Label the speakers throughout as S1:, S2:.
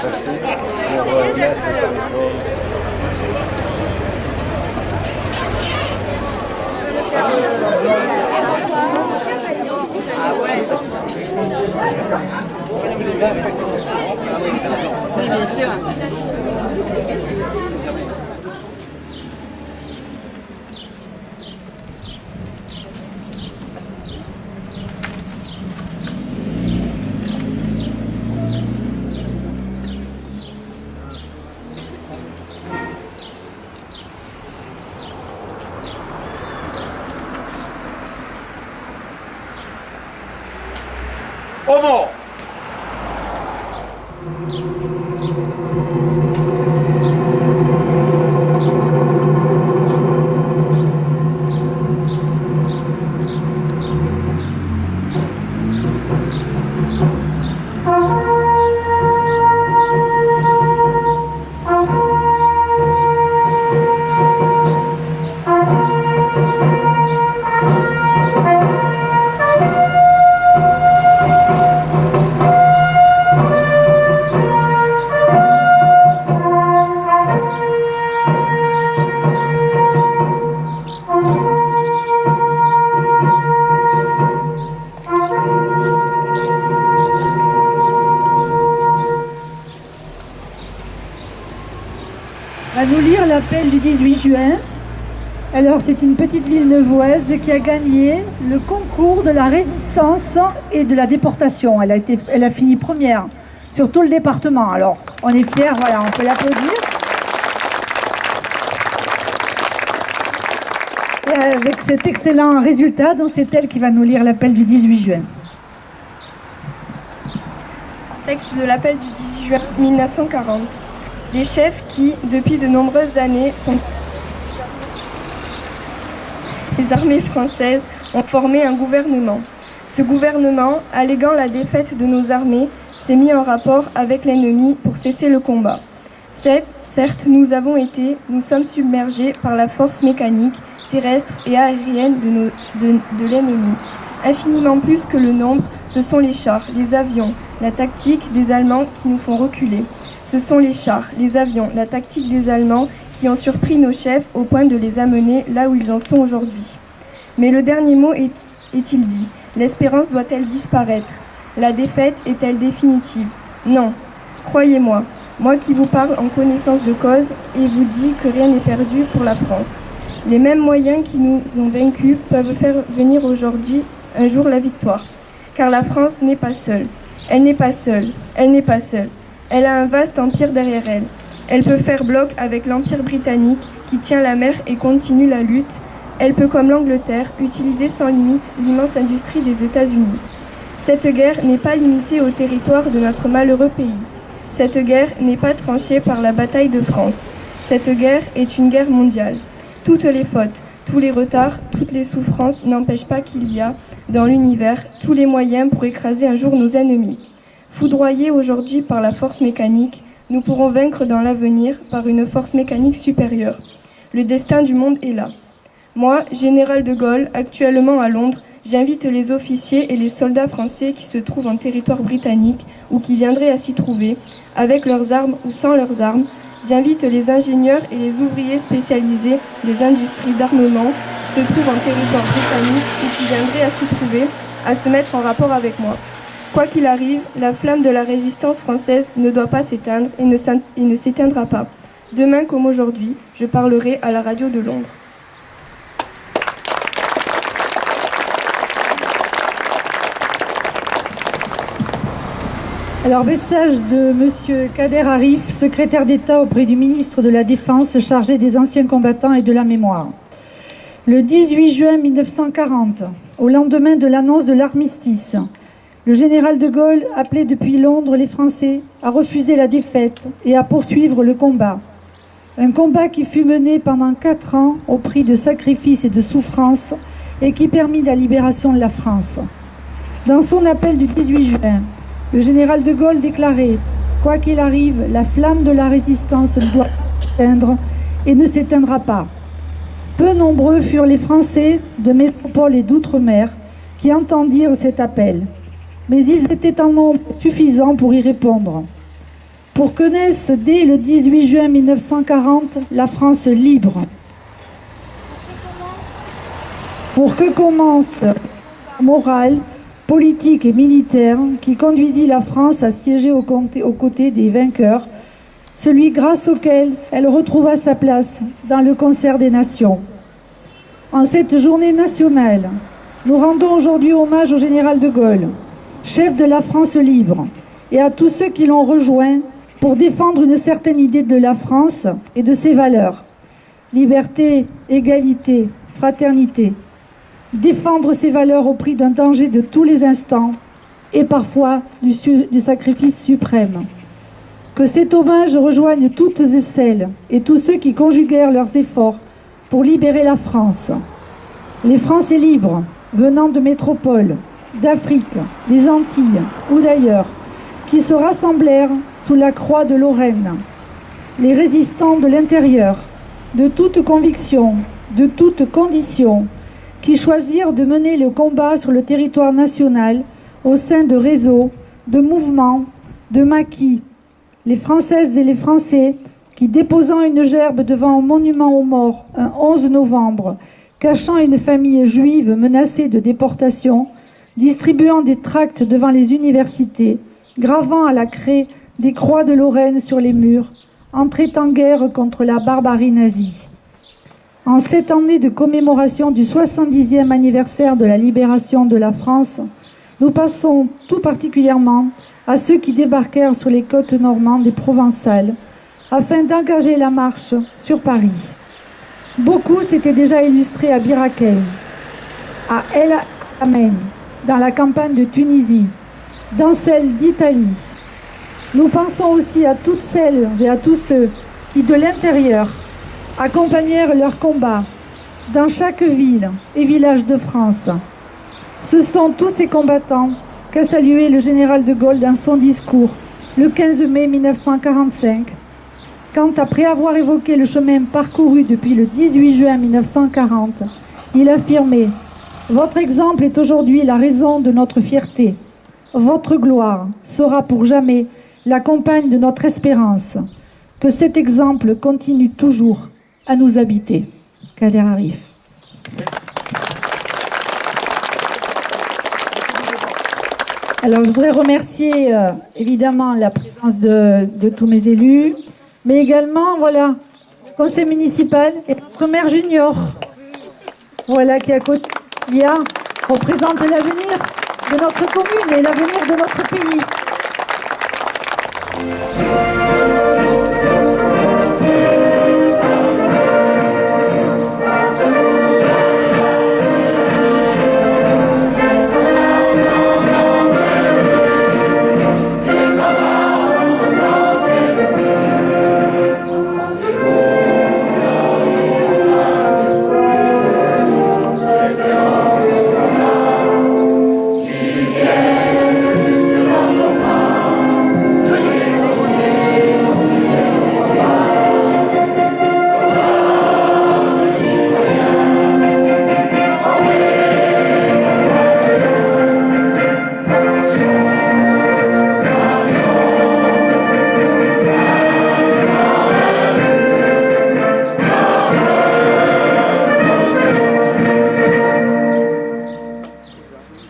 S1: Essayez d'être à l'heure.
S2: Oui, bien sûr.
S3: Au mort.
S4: Va nous lire l'appel du 18 juin. Alors, c'est une petite ville neuvoise qui a gagné le concours de la résistance et de la déportation. Elle a fini première sur tout le département. Alors, on est fiers, voilà, on peut l'applaudir. Et avec cet excellent résultat, donc c'est elle qui va nous lire l'appel du 18 juin.
S5: Texte de l'appel du 18 juin 1940. Les chefs qui, depuis de nombreuses années, sont les armées françaises ont formé un gouvernement. Ce gouvernement, alléguant la défaite de nos armées, s'est mis en rapport avec l'ennemi pour cesser le combat. Certes, nous sommes submergés par la force mécanique, terrestre et aérienne de l'ennemi. Infiniment plus que le nombre, ce sont les chars, les avions, la tactique des Allemands qui nous font reculer. Ce sont les chars, les avions, la tactique des Allemands qui ont surpris nos chefs au point de les amener là où ils en sont aujourd'hui. Mais le dernier mot est-il dit? L'espérance doit-elle disparaître? La défaite est-elle définitive? Non. Croyez-moi, moi qui vous parle en connaissance de cause et vous dis que rien n'est perdu pour la France. Les mêmes moyens qui nous ont vaincus peuvent faire venir un jour la victoire. Car la France n'est pas seule. Elle n'est pas seule. Elle n'est pas seule. Elle a un vaste empire derrière elle. Elle peut faire bloc avec l'Empire britannique qui tient la mer et continue la lutte. Elle peut, comme l'Angleterre, utiliser sans limite l'immense industrie des États-Unis. Cette guerre n'est pas limitée au territoire de notre malheureux pays. Cette guerre n'est pas tranchée par la bataille de France. Cette guerre est une guerre mondiale. Toutes les fautes, tous les retards, toutes les souffrances n'empêchent pas qu'il y a, dans l'univers, tous les moyens pour écraser un jour nos ennemis. Foudroyés aujourd'hui par la force mécanique, nous pourrons vaincre dans l'avenir par une force mécanique supérieure. Le destin du monde est là. Moi, général de Gaulle, actuellement à Londres, j'invite les officiers et les soldats français qui se trouvent en territoire britannique ou qui viendraient à s'y trouver, avec leurs armes ou sans leurs armes. J'invite les ingénieurs et les ouvriers spécialisés des industries d'armement qui se trouvent en territoire britannique ou qui viendraient à s'y trouver, à se mettre en rapport avec moi. Quoi qu'il arrive, la flamme de la résistance française ne doit pas s'éteindre et ne s'éteindra pas. Demain comme aujourd'hui, je parlerai à la radio de Londres.
S4: Alors, message de M. Kader Arif, secrétaire d'État auprès du ministre de la Défense chargé des anciens combattants et de la mémoire. Le 18 juin 1940, au lendemain de l'annonce de l'armistice, le général de Gaulle appelait depuis Londres les Français à refuser la défaite et à poursuivre le combat. Un combat qui fut mené pendant 4 ans au prix de sacrifices et de souffrances et qui permit la libération de la France. Dans son appel du 18 juin, le général de Gaulle déclarait « Quoi qu'il arrive, la flamme de la résistance ne doit pas s'éteindre et ne s'éteindra pas ». Peu nombreux furent les Français de métropole et d'outre-mer qui entendirent cet appel, mais ils étaient en nombre suffisant pour y répondre. pour que naisse dès le 18 juin 1940 la France libre. Pour que commence le moral, politique et militaire qui conduisit la France à siéger aux côtés des vainqueurs, celui grâce auquel elle retrouva sa place dans le concert des nations. En cette journée nationale, nous rendons aujourd'hui hommage au général de Gaulle, chef de la France libre, et à tous ceux qui l'ont rejoint pour défendre une certaine idée de la France et de ses valeurs. Liberté, égalité, fraternité. Défendre ces valeurs au prix d'un danger de tous les instants et parfois du sacrifice suprême. Que cet hommage rejoigne toutes et celles et tous ceux qui conjuguèrent leurs efforts pour libérer la France. Les Français libres, venant de métropoles, d'Afrique, des Antilles ou d'ailleurs, qui se rassemblèrent sous la croix de Lorraine. Les résistants de l'intérieur, de toute conviction, de toute condition, qui choisirent de mener le combat sur le territoire national au sein de réseaux, de mouvements, de maquis. Les Françaises et les Français qui, déposant une gerbe devant un monument aux morts un 11 novembre, cachant une famille juive menacée de déportation, distribuant des tracts devant les universités, gravant à la craie des croix de Lorraine sur les murs, entraient en guerre contre la barbarie nazie. En cette année de commémoration du 70e anniversaire de la libération de la France, nous passons tout particulièrement à ceux qui débarquèrent sur les côtes normandes et provençales afin d'engager la marche sur Paris. Beaucoup s'étaient déjà illustrés à Bir Hakeim, à El Alamein, dans la campagne de Tunisie, dans celle d'Italie. Nous pensons aussi à toutes celles et à tous ceux qui, de l'intérieur, accompagnèrent leur combat dans chaque ville et village de France. Ce sont tous ces combattants qu'a salué le général de Gaulle dans son discours le 15 mai 1945, quand, après avoir évoqué le chemin parcouru depuis le 18 juin 1940, il affirmait « Votre exemple est aujourd'hui la raison de notre fierté. Votre gloire sera pour jamais la compagne de notre espérance. Que cet exemple continue toujours à nous habiter. » Kader Arif. Alors, je voudrais remercier évidemment la présence de tous mes élus, mais également, voilà, le conseil municipal et notre maire junior, voilà, qui est à côté, qui représente l'avenir de notre commune et l'avenir de notre pays.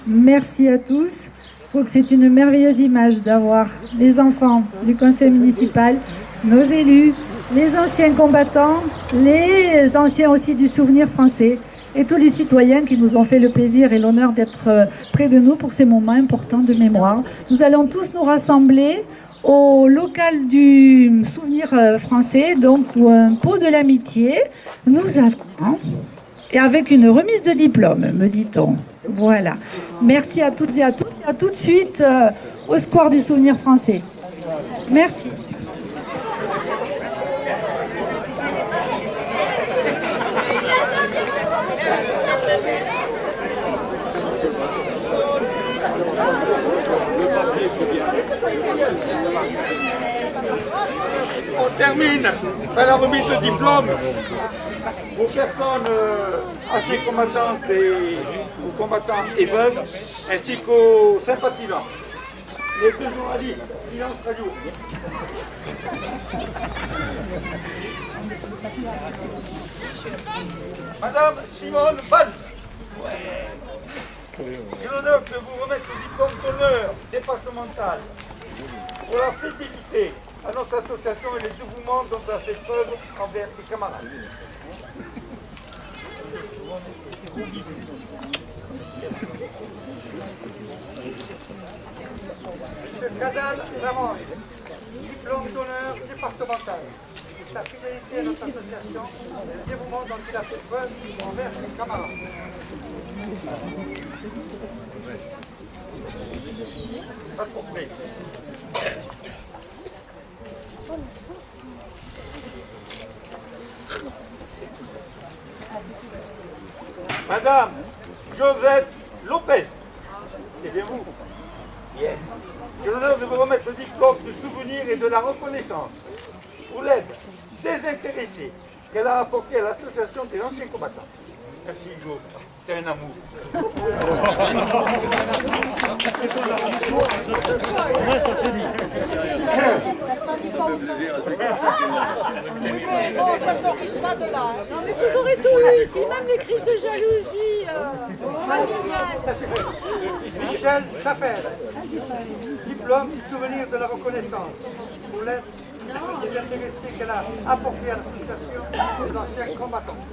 S4: Merci à tous. Je trouve que c'est une merveilleuse image d'avoir les enfants du conseil municipal, nos élus, les anciens combattants, les anciens aussi du souvenir français et tous les citoyens qui nous ont fait le plaisir et l'honneur d'être près de nous pour ces moments importants de mémoire. Nous allons tous nous rassembler au local du souvenir français, donc où un pot de l'amitié nous attend, et avec une remise de diplôme, me dit-on. Voilà. Merci à toutes et à tous. Et à tout de suite au square du souvenir français. Merci.
S1: On termine par la remise de diplôme aux personnes anciennes combattantes et aux combattants et veuves, ainsi qu'aux sympathisants. les deux journalistes, silence radio. Madame Simone Ball, j'ai l'honneur de vous remettre le diplôme d'honneur départemental pour la fidélité à notre association et le dévouement dont elle a fait preuve envers ses camarades. Monsieur Casal Ramon, diplôme d'honneur départemental. Sa fidélité à notre association et le dévouement dont il a fait preuve envers ses camarades. Pas trop près. Madame Josette Lopez, c'est bien vous. Yes. J'ai l'honneur de vous remettre le diplôme du souvenir et de la reconnaissance pour l'aide désintéressée qu'elle a apportée à l'association des anciens combattants. Merci Hugo, c'est un amour.
S3: Ouais, ça c'est dit.
S6: Mais bon, ça sort pas de là. Non, mais vous aurez tout eu ici, même les crises de jalousie familiale.
S1: Michel Schaffer, diplôme du souvenir de la reconnaissance pour l'aide désintéressée qu'elle a apportée à l'association des anciens combattants.